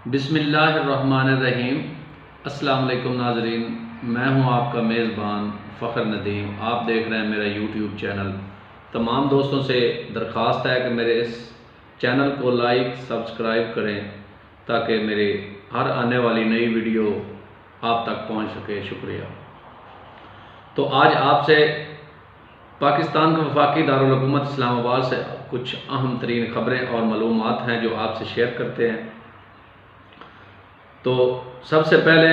बिस्मिल्लाहिर्रहमानिर्रहीम। अस्सलाम वालेकुम नाज़रीन, मैं हूं आपका मेज़बान फ़ख्र नदीम। आप देख रहे हैं मेरा यूट्यूब चैनल। तमाम दोस्तों से दरख्वास्त है कि मेरे इस चैनल को लाइक सब्सक्राइब करें ताकि मेरे हर आने वाली नई वीडियो आप तक पहुंच सके। शुक्रिया। तो आज आपसे पाकिस्तान के वफाकी दारुल हुकूमत इस्लामाबाद से कुछ अहम तरीन ख़बरें और मालूमात हैं जो आपसे शेयर करते हैं। तो सबसे पहले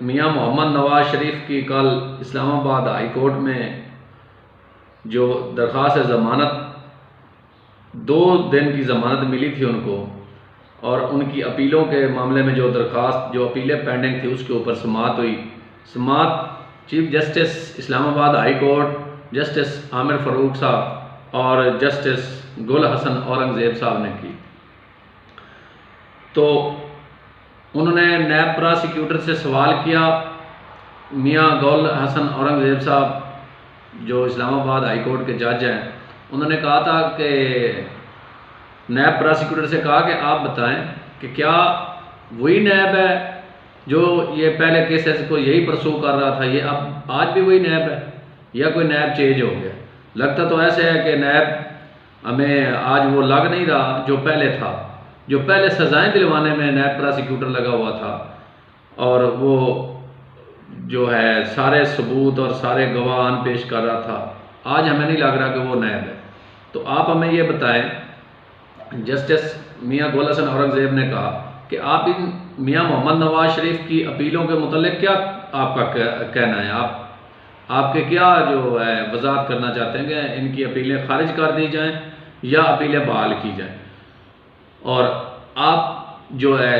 मियां मोहम्मद नवाज शरीफ की कल इस्लामाबाद हाई कोर्ट में जो दरख्वास्त ज़मानत 2 दिन की ज़मानत मिली थी उनको, और उनकी अपीलों के मामले में जो दरख्वास्त जो अपीलें पेंडिंग थी उसके ऊपर समाअत हुई। समाअत chief justice Islamabad high court justice Aamir Farooq साहब और जस्टिस गुल हसन औरंगज़ेब साहब ने की। तो उन्होंने नैब प्रोसिक्यूटर से सवाल किया। मियां गुल हसन औरंगज़ेब साहब जो इस्लामाबाद हाई कोर्ट के जज हैं, उन्होंने कहा था कि नैब प्रोसिक्यूटर से कहा कि आप बताएं कि क्या वही नैब है जो ये पहले केसेस को यही परसू कर रहा था, ये अब आज भी वही नैब है या कोई नैब चेंज हो गया। लगता तो ऐसे है कि नैब हमें आज वो लग नहीं रहा जो पहले था, जो पहले सज़ाएं दिलवाने में नैब प्रोसिक्यूटर लगा हुआ था और वो जो है सारे सबूत और सारे गवाह पेश कर रहा था। आज हमें नहीं लग रहा कि वो नैब है। तो आप हमें ये बताएं। जस्टिस मियां गुल हसन औरंगज़ेब ने कहा कि आप इन मियां मोहम्मद नवाज शरीफ की अपीलों के मुतल्लिक क्या आपका कहना है, आपके क्या जो है वजाहत करना चाहते हैं कि इनकी अपीलें खारिज कर दी जाएं या अपीलें बहाल की जाएं, और आप जो है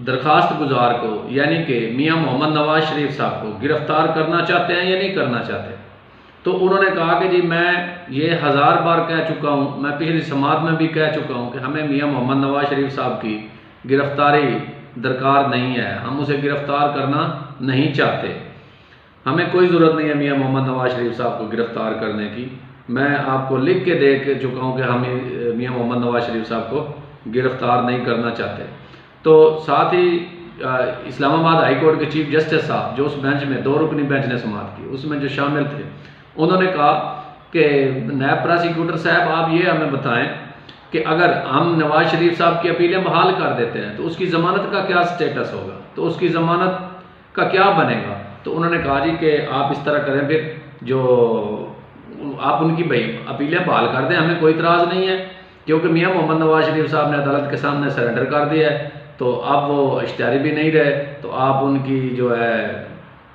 दरख्वास्त गुजार को यानी कि मियां मोहम्मद नवाज शरीफ साहब को गिरफ्तार करना चाहते हैं या नहीं करना चाहते। तो उन्होंने कहा कि जी मैं ये 1000 बार कह चुका हूँ, मैं पिछली समाअत में भी कह चुका हूँ कि हमें मियां मोहम्मद नवाज शरीफ साहब की गिरफ्तारी दरकार नहीं है, हम उसे गिरफ्तार करना नहीं चाहते, हमें कोई ज़रूरत नहीं है मियां मोहम्मद नवाज शरीफ साहब को गिरफ्तार करने की। मैं आपको लिख के दे के चुका हूँ कि हम मियां मोहम्मद नवाज शरीफ साहब को गिरफ्तार नहीं करना चाहते। तो साथ ही इस्लामाबाद हाई कोर्ट के चीफ जस्टिस साहब जो उस बेंच में 2 रुकनी बेंच ने समाअत की उसमें जो शामिल थे, उन्होंने कहा कि नैब प्रोसिक्यूटर साहब आप ये हमें बताएं कि अगर हम नवाज शरीफ साहब की अपीलें बहाल कर देते हैं तो उसकी ज़मानत का क्या स्टेटस होगा, तो उसकी ज़मानत का क्या बनेगा। तो उन्होंने कहा जी कि आप इस तरह करें, फिर जो आप उनकी भाई अपीलें बहाल कर दें, हमें कोई इतराज़ नहीं है, क्योंकि मियां मोहम्मद नवाज शरीफ साहब ने अदालत के सामने सरेंडर कर दिया है, तो अब वो इश्तिहारी भी नहीं रहे, तो आप उनकी जो है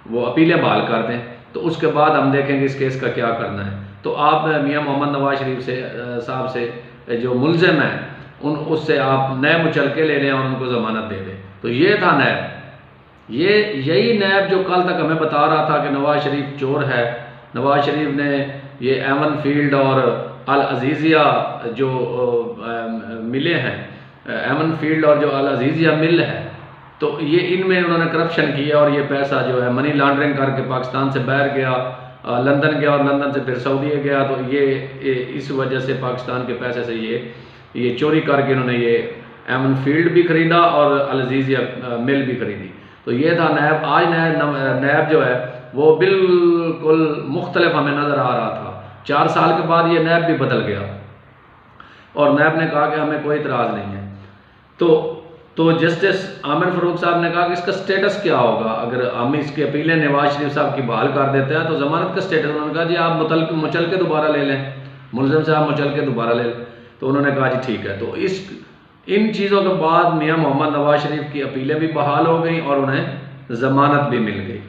वो अपीलें बहाल कर दें, तो उसके बाद हम देखेंगे इस केस का क्या करना है। तो आप मियां मोहम्मद नवाज शरीफ से साहब से जो मुलजिम हैं उससे आप नए मुचलके ले लें और उनको ज़मानत दे दें। तो ये था नैब, यही नैब जो कल तक हमें बता रहा था कि नवाज शरीफ चोर है। नवाज शरीफ ने ये एवन फील्ड और अल अजीज़िया जो मिले हैं, एवन फील्ड और जो अल अजीज़िया मिल है, तो ये इनमें उन्होंने करप्शन किया और ये पैसा जो है मनी लॉन्ड्रिंग करके पाकिस्तान से बाहर गया, लंदन गया और लंदन से फिर सऊदी गया। तो ये इस वजह से पाकिस्तान के पैसे से ये चोरी करके इन्होंने ये एवन फील्ड भी ख़रीदा और अल अजीज़िया मिल भी खरीदी। तो ये था नैब। आज नैब जो है वो बिल्कुल मुख्तलिफ हमें नज़र आ रहा था। 4 साल के बाद ये नैब भी बदल गया और नैब ने कहा कि हमें कोई इतराज़ नहीं है। तो जस्टिस आमिर फ़ारूक साहब ने कहा कि इसका स्टेटस क्या होगा, अगर हम इसकी अपीलें नवाज शरीफ साहब की बहाल कर देते हैं तो ज़मानत का स्टेटस। उन्होंने कहा जी आप मुचल के दोबारा ले लें, मुलजिम साहब मुचल के दोबारा ले लें। तो उन्होंने कहा जी ठीक है। तो इन चीज़ों के बाद मियां मोहम्मद नवाज शरीफ की अपीलें भी बहाल हो गई और उन्हें ज़मानत भी मिल गई।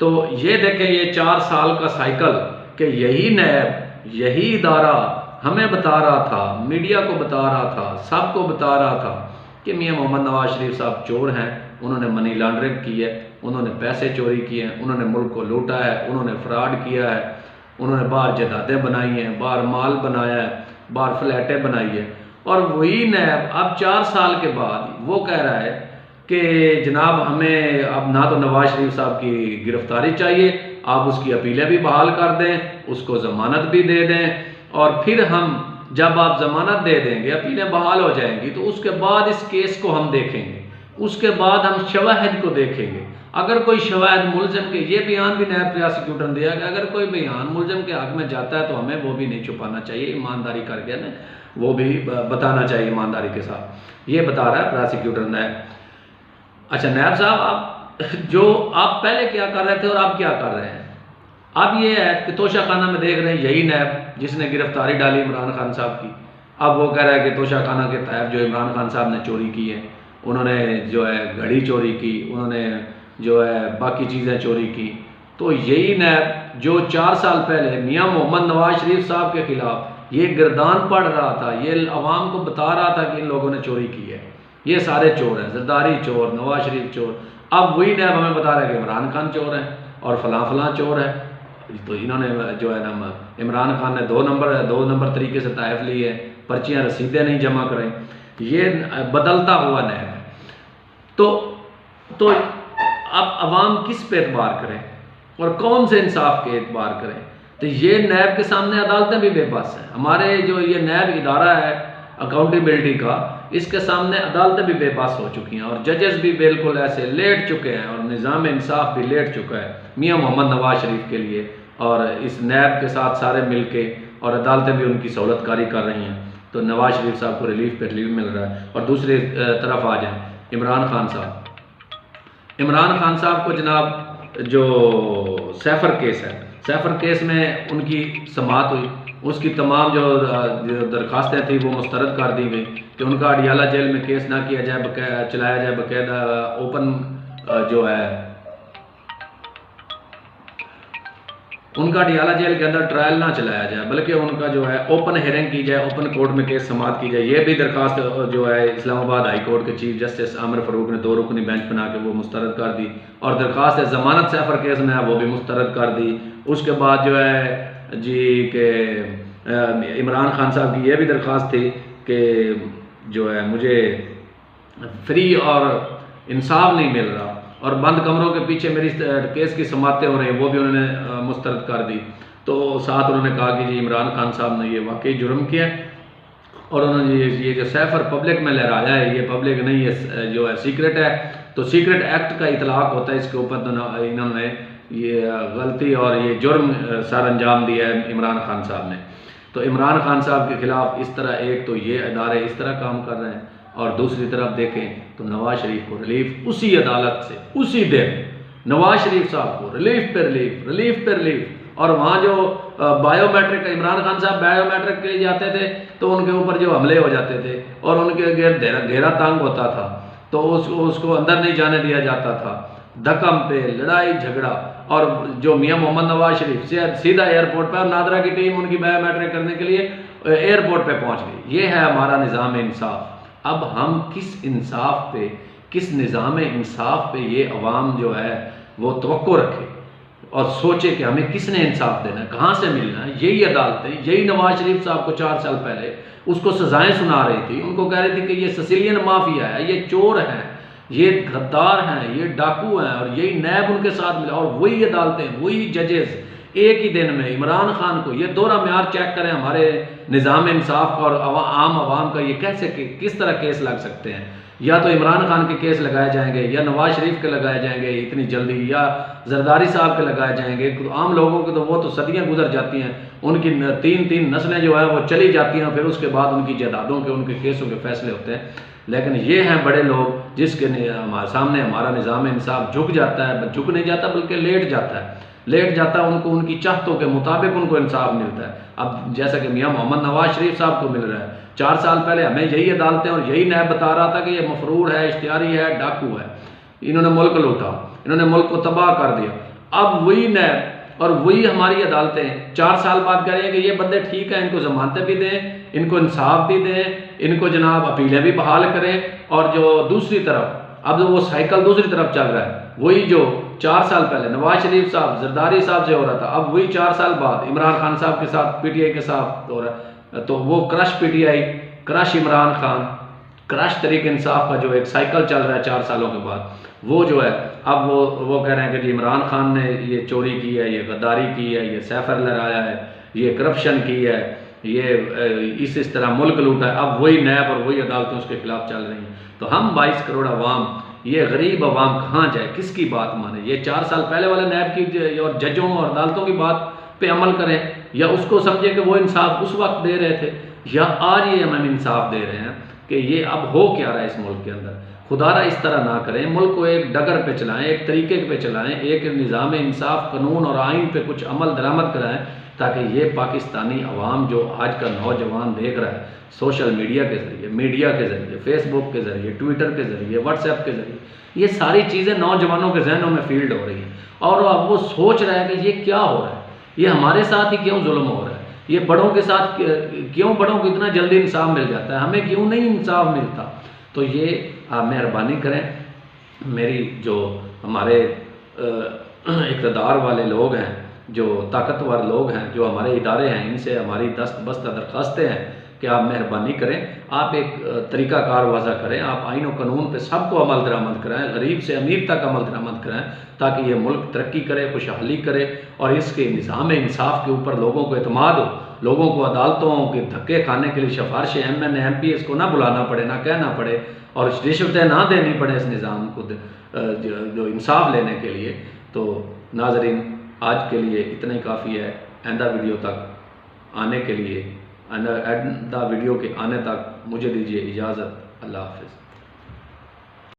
तो ये देखें, ये 4 साल का साइकिल कि यही नैब, यही इदारा हमें बता रहा था, मीडिया को बता रहा था, सबको बता रहा था कि मियां मोहम्मद नवाज शरीफ साहब चोर हैं, उन्होंने मनी लॉन्ड्रिंग की है, उन्होंने पैसे चोरी किए हैं, उन्होंने मुल्क को लूटा है, उन्होंने फ्रॉड किया है, उन्होंने बाहर जदादें बनाई हैं, बाहर माल बनाया है, बाहर फ्लैटें बनाई है। और वही नैब अब 4 साल के बाद वो कह रहा है कि जनाब हमें अब ना तो नवाज शरीफ साहब की गिरफ्तारी चाहिए, आप उसकी अपीलें भी बहाल कर दें, उसको ज़मानत भी दे दें, और फिर हम जब आप ज़मानत दे देंगे, अपीलें बहाल हो जाएंगी, तो उसके बाद इस केस को हम देखेंगे, उसके बाद हम शवाहिद को देखेंगे। अगर कोई शवाहिद मुलज़म के, ये बयान भी नायब प्रोसिक्यूटर ने दिया कि अगर कोई बयान मुलज़म के हक में जाता है तो हमें वो भी नहीं छुपाना चाहिए, ईमानदारी करके ना वो भी बताना चाहिए ईमानदारी के साथ। ये बता रहा है प्रोसिक्यूटर नायब। अच्छा नायब साहब, आप जो आप पहले क्या कर रहे थे और आप क्या कर रहे हैं? अब ये है कि तोशा खाना में देख रहे हैं यही नायब जिसने गिरफ्तारी डाली इमरान खान साहब की, अब वो कह रहा है कि तोशा खाना के तहत जो इमरान खान साहब ने चोरी की है, उन्होंने जो है घड़ी चोरी की, उन्होंने जो है बाकी चीज़ें चोरी की, तो यही नायब जो 4 साल पहले मियां मोहम्मद नवाज शरीफ साहब के खिलाफ ये गिरदान पढ़ रहा था, ये अवाम को बता रहा था कि इन लोगों ने चोरी की है, ये सारे चोर हैं, जरदारी चोर, नवाज शरीफ चोर। अब वही नायब हमें बता रहा है कि इमरान खान चोर है और फलां फलां चोर है। तो इन्होंने जो है ना, इमरान खान ने 2 नंबर तरीके से तहफ़ ली है, पर्चियाँ रसीदें नहीं जमा करें, ये बदलता हुआ नायब है। तो अब अवाम किस पे एतबार करें और कौन से इंसाफ के एतबार करें? तो ये नायब के सामने अदालतें भी बेबस हैं। हमारे जो ये नायब इदारा है अकाउंटेबिलिटी का, इसके सामने अदालतें भी बेबस हो चुकी हैं और जजेस भी बिल्कुल ऐसे लेट चुके हैं और निज़ाम इंसाफ भी लेट चुका है मियां मोहम्मद नवाज शरीफ के लिए, और इस नायब के साथ सारे मिल के, और अदालतें भी उनकी सहूलतकारी कर रही हैं। तो नवाज शरीफ साहब को रिलीफ पे रिलीफ मिल रहा है। और दूसरी तरफ आ जाएँ इमरान खान साहब। इमरान खान साहब को जनाब जो सैफर केस है, सैफर केस में उनकी समाअत हुई, उसकी तमाम जो दरखास्तें थी वो मुस्तरद कर दी गई कि उनका अडियाला जेल में केस ना किया जाए, चलाया जाए, बाकायदा ओपन जो है उनका अडियाला जेल के अंदर ट्रायल ना चलाया जाए, बल्कि उनका जो है ओपन हेयरिंग की जाए, ओपन कोर्ट में केस समाअत की जाए। ये भी दरखास्त जो है इस्लामाबाद हाई कोर्ट के चीफ जस्टिस आमिर फारूक ने 2 रुकनी बेंच बना के वो मुस्तरद कर दी, और दरखास्त ज़मानत सैफर केस में है वो भी मुस्तरद कर दी। उसके बाद जो है जी के इमरान खान साहब की ये भी दरख्वास्त थी कि जो है मुझे फ्री और इंसाफ नहीं मिल रहा और बंद कमरों के पीछे मेरी केस की समाअतें हो रही हैं, वो भी उन्होंने मुस्तरद कर दी। तो साथ उन्होंने कहा कि जी इमरान खान साहब ने ये वाकई जुर्म किया और उन्होंने ये जो सैफर पब्लिक में लहराया है, ये पब्लिक नहीं, ये जो है सीक्रेट है, तो सीक्रेट एक्ट का इतलाक़ होता है इसके ऊपर। तो इन्होंने ये गलती और ये जुर्म सर अंजाम दिया है इमरान खान साहब ने। तो इमरान खान साहब के ख़िलाफ़ इस तरह एक तो ये अदारे इस तरह काम कर रहे हैं, और दूसरी तरफ देखें तो नवाज शरीफ को रिलीफ उसी अदालत से उसी दिन नवाज शरीफ साहब को रिलीफ पे रिलीफ, और वहाँ जो बायोमेट्रिक इमरान खान साहब बायोमेट्रिक के लिए जाते थे तो उनके ऊपर जो हमले हो जाते थे और उनके घेरा तंग होता था, तो उसको अंदर नहीं जाने दिया जाता था, धक्कम पे लड़ाई झगड़ा, और जो मियां मोहम्मद नवाज शरीफ सीधा एयरपोर्ट पर, और नादरा की टीम उनकी बायोमेट्रिक करने के लिए एयरपोर्ट पे पहुंच गई। ये है हमारा निज़ाम इंसाफ। अब हम किस इंसाफ पे, किस निज़ाम इंसाफ पे ये अवाम जो है वो तवक्को रखे और सोचे कि हमें किसने इंसाफ देना है, कहाँ से मिलना है। यही अदालतें, यही नवाज शरीफ साहब को 4 साल पहले उसको सजाएं सुना रही थी, उनको कह रही थी कि ये सिसिलियन माफिया है, ये चोर हैं, ये गद्दार हैं, ये डाकू हैं, और यही नैब उनके साथ मिला। और वही अदालतें, वही जजेस एक ही दिन में इमरान खान को, ये दोहरा म्यार चेक करें हमारे निज़ाम इंसाफ का और आम आवाम का, ये कैसे किस तरह केस लग सकते हैं। या तो इमरान खान के केस लगाए जाएंगे, या नवाज शरीफ के लगाए जाएंगे इतनी जल्दी, या जरदारी साहब के लगाए जाएंगे। आम लोगों के तो वो तो सदियां गुजर जाती हैं, उनकी 3-3 नस्लें जो है वो चली जाती हैं, फिर उसके बाद उनकी जायदादों के, उनके केसों के फैसले होते हैं। लेकिन ये हैं बड़े लोग जिसके सामने हमारा निज़ाम इंसाफ झुक जाता है, झुक नहीं जाता बल्कि लेट जाता है, उनको उनकी चाहतों के मुताबिक उनको इंसाफ मिलता है। अब जैसा कि मियां मोहम्मद नवाज शरीफ साहब को मिल रहा है, 4 साल पहले हमें यही अदालतें और यही नैब बता रहा था कि ये मफरूर है, इश्तियारी है, डाकू है, इन्होंने मुल्क लूटा, इन्होंने मुल्क को तबाह कर दिया। अब वही नैब और वही हमारी अदालतें 4 साल बाद कह रही हैं कि ये बंदे ठीक हैं, इनको जमानतें भी दें, इनको इंसाफ भी दें, इनको जनाब अपीलें भी बहाल करें। और जो दूसरी तरफ अब जो वो साइकिल दूसरी तरफ चल रहा है, वही जो 4 साल पहले नवाज शरीफ साहब जरदारी साहब से हो रहा था, अब वही 4 साल बाद इमरान खान साहब के साथ, पीटीआई के साथ हो रहा है। तो वो crush PTI crush Imran Khan, crush Tehreek Insaf का जो एक साइकिल चल रहा है 4 सालों के बाद, वो जो है अब वो कह रहे हैं कि जी इमरान खान ने ये चोरी की है, ये गद्दारी की है, ये सैफर लहराया है, ये करप्शन की है, ये इस तरह मुल्क लूटा है। अब वही नैब और वही अदालतें उसके खिलाफ चल रही हैं। तो हम 22 करोड़ अवाम, ये गरीब अवाम कहाँ जाए, किसकी बात माने? ये 4 साल पहले वाले नैब की और जजों और अदालतों की बात पे अमल करें, या उसको समझे कि वो इंसाफ उस वक्त दे रहे थे, या आज ये हम इंसाफ दे रहे हैं कि ये अब हो क्या रहा है इस मुल्क के अंदर। खुदारा इस तरह ना करें, मुल्क को एक डगर पे चलाएं, एक तरीके पे चलाएं, एक निज़ाम इंसाफ, कानून और आइन पे कुछ अमल दरामद कराएं, ताकि ये पाकिस्तानी अवाम जो आज का नौजवान देख रहा है सोशल मीडिया के ज़रिए, मीडिया के ज़रिए, फेसबुक के ज़रिए, ट्विटर के ज़रिए, व्हाट्सएप के ज़रिए, ये सारी चीज़ें नौजवानों के जहनों में फील्ड हो रही हैं, और अब वो सोच रहा है कि ये क्या हो रहा है, ये हमारे साथ ही क्यों जुल्म हो रहा है, ये बड़ों के साथ क्यों, बड़ों को इतना जल्दी इंसाफ मिल जाता है, हमें क्यों नहीं इंसाफ मिलता। तो ये आप मेहरबानी करें, मेरी जो हमारे इक़्तिदार वाले लोग हैं, जो ताकतवर लोग हैं, जो हमारे इदारे हैं, इनसे हमारी दस्तबस्ता दरख्वास्तें हैं कि आप मेहरबानी करें, आप एक तरीक़ाकार वज़ा करें, आप आइन और कानून पे सबको अमल दरामद कराएं, गरीब से अमीर तक अमल दरामद कराएं, ताकि ये मुल्क तरक्की करे, खुशहाली करे, और इसके निज़ाम इंसाफ के ऊपर लोगों को एतमाद हो, लोगों को अदालतों के धक्के खाने के लिए सिफारिशें MNA MPs को ना बुलाना पड़े, ना कहना पड़े, और रिश्वतें ना देनी पड़े इस निज़ाम को जो इंसाफ लेने के लिए। तो नाज़रीन, आज के लिए इतना ही काफ़ी है। आइंदा वीडियो तक आने के लिए, आइंदा वीडियो के आने तक मुझे दीजिए इजाज़त। अल्लाह हाफ़िज़।